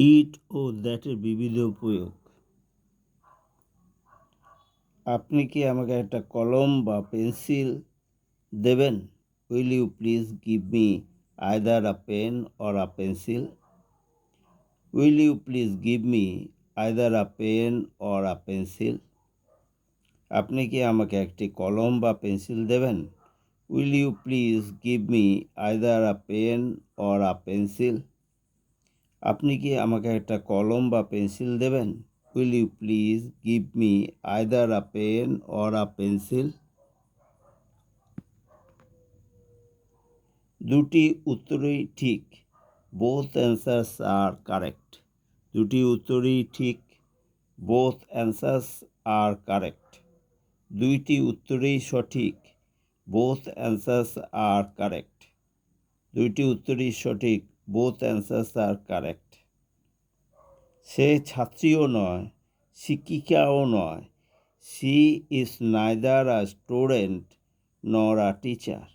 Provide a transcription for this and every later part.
ইট ও দ্যাটের বিবিধ প্রয়োগ। আপনি কি আমাকে একটা কলম বা পেন্সিল দেবেন? Will you please give me either a pen or a pencil? Will you please give me either a pen or a pencil? আপনি কি আমাকে একটি কলম বা পেন্সিল দেবেন? Will you please give me either a pen or a pencil? আপনি কি আমাকে একটা কলম বা পেন্সিল দেবেন? Will you please give me either a pen or a pencil? দুটি উত্তরই ঠিক। বোথ অ্যান্সার্স আর কারেক্ট। দুটি উত্তরই ঠিক। বোথ অ্যান্সার্স আর কারেক্ট। দুইটি উত্তরই সঠিক। বোথ অ্যান্সার্স আর কারেক্ট। দুইটি উত্তরই সঠিক। বোথ অ্যান্সার্স আর কারেক্ট। সে ছাত্রীও নয়, শিক্ষিকাও নয়। She is neither a student নর আ টিচার।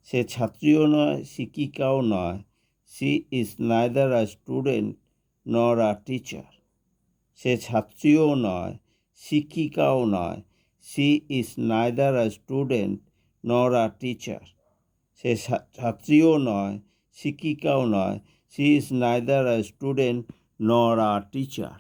সে ছাত্রীও নয়, শিক্ষিকাও নয়। She is neither a student নর আ টিচার। সে ছাত্রীও নয়, শিক্ষিকাও নয়। She is neither a student নর আ টিচার। সে ছাত্রীও নয়, শিক্ষিকাও নয়। She is neither a student নর আ টিচার।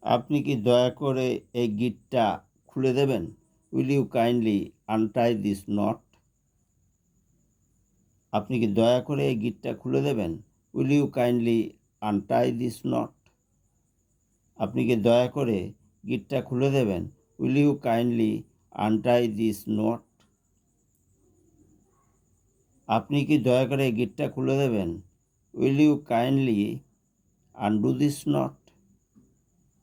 আপনি কি দয়া করে এই গিটটা খুলে দেবেন? Will you kindly untie this knot? আপনি কি দয়া করে এই গিটটা খুলে দেবেন? Will you kindly untie this knot? আপনি কি দয়া করে গিটটা খুলে দেবেন? Will you kindly untie this knot? আপনি কি দয়া করে এই গিটটা খুলে দেবেন? Will you kindly undo this knot?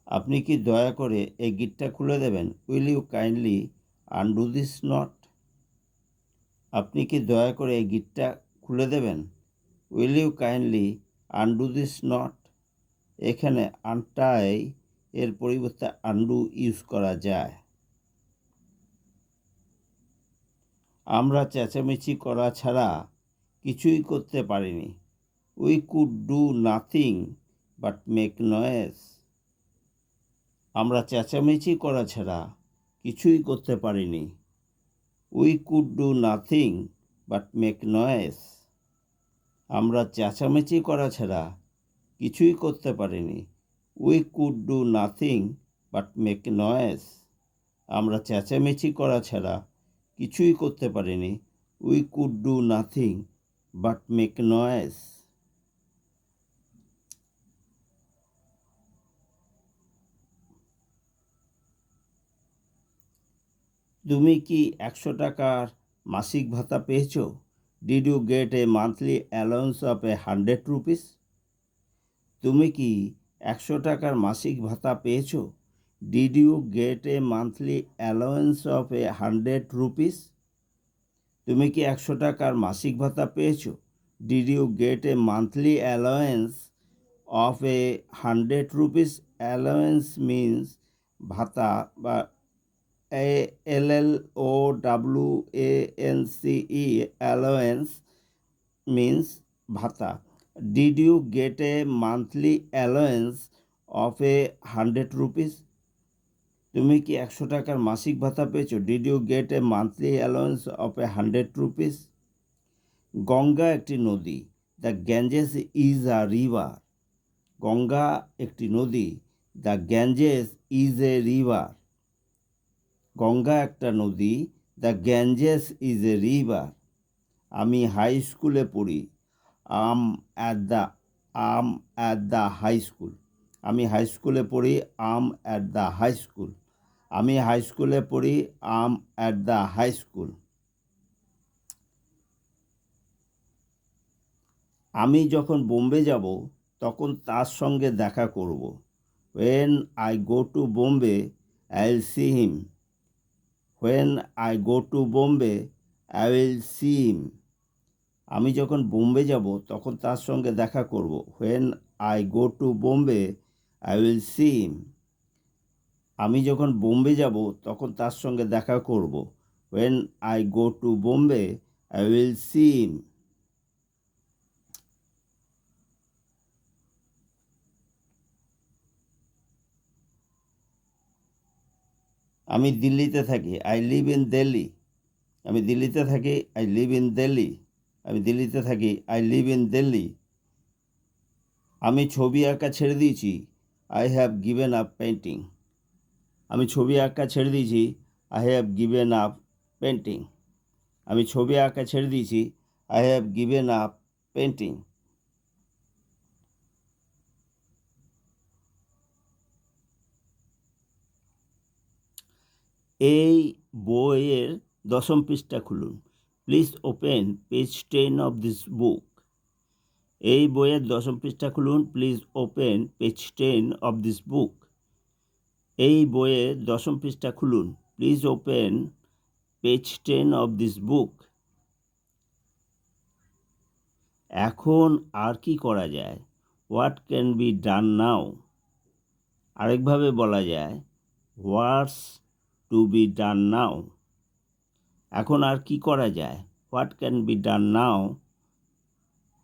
আপনি কি দয়া করে এই গিটটা খুলে দেবেন? Will you kindly undo this knot? আপনি কি দয়া করে এই গিটটা খুলে দেবেন? Will you kindly undo this knot? এখানে আনটাই এর পরিবর্তে আনডু ইউজ করা যায়। আমরা চেঁচামেচি করা ছাড়া কিছুই করতে পারিনি। We could do nothing but make noise. আমরা চেঁচামেচি করা ছাড়া কিছুই করতে পারিনি। We could do nothing but make noise. আমরা চেঁচামেচি করা ছাড়া কিছুই করতে পারিনি। We could do nothing but make noise. আমরা চেঁচামেচি করা ছাড়া কিছুই করতে পারিনি। We could do nothing but make noise. তুমি কি 100 টাকার মাসিক ভাতা পেয়েছ? Did you get a monthly allowance of 100 rupees? তুমি কি 100 টাকার মাসিক ভাতা পেয়েছ? Did you get a monthly allowance of 100 rupees? তুমি কি 100 টাকার মাসিক ভাতা পেয়েছ? Did you get a monthly allowance of 100 rupees? Allowance means ভাতা বা ALLOWANCE, অ্যালাওয়েন্স মিন্স ভাতা। Did you get a monthly allowance of 100 rupees? তুমি কি 100 টাকার মাসিক ভাতা পেয়েছো? Did you get a monthly allowance of 100 rupees? Ganga একটি নদী। The Ganges is a river. Ganga একটি নদী। The Ganges is a river. Ganga একটা নদী। The Ganges is a river. আমি হাই স্কুলে পড়ি। I'm at the high school. আমি হাই স্কুলে পড়ি। At the high school. আমি হাই স্কুলে পড়ি। At the high school. আমি যখন বোম্বে যাব তখন তার সঙ্গে দেখা করব। When I go to Bombay, I'll see him. When I go to Bombay, I will see him. আমি যখন বোম্বে যাব তখন তার সঙ্গে দেখা করব। When I go to Bombay I will see him. আমি যখন বোম্বে যাব তখন তার সঙ্গে দেখা করব। When I go to Bombay I will see him. আমি দিল্লিতে থাকি, আই লিভ ইন দিল্লি। আমি দিল্লিতে থাকি, আই লিভ ইন দিল্লি। আমি দিল্লিতে থাকি, আই লিভ ইন দিল্লি। আমি ছবি আঁকা ছেড়ে দিয়েছি, I have given up painting. আমি ছবি আঁকা ছেড়ে দিয়েছি, I have given up painting. আমি ছবি আঁকা ছেড়ে দিয়েছি, I have given up painting. এই বইয়ের 10ম পৃষ্ঠা খুলুন। Please open page 10 of this book. এই বইয়ের 10ম পৃষ্ঠা খুলুন। Please open page 10 of this book. এই বইয়ের 10ম পৃষ্ঠা খুলুন। Please open page 10 of this book. এখন আর কি করা যায়? হোয়াট ক্যান বি ডান নাও? আরেকভাবে বলা যায়, হোয়াটস টু বি ডান নাও? এখন আর কি করা যায়? হোয়াট ক্যান বি ডান নাও?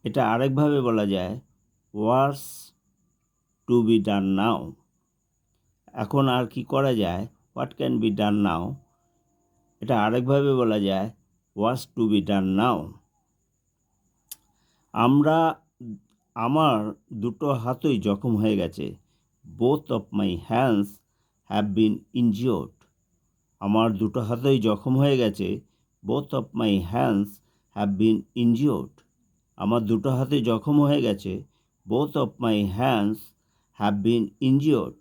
এটা আরেকভাবে বলা যায়, হোয়াটস টু বি ডান নাও? এখন আর কি করা যায়? হোয়াট ক্যান বি ডান নাও? এটা আরেকভাবে বলা যায়, হোয়াটস টু বি ডান নাও? আমার দুটো হাতই জখম হয়ে গেছে। Both of my hands have been injured. আমার দুটো হাতই জখম হয়ে গেছে। Both of my hands have been injured. আমার দুটো হাতে জখম হয়ে গেছে। Both of my hands have been injured.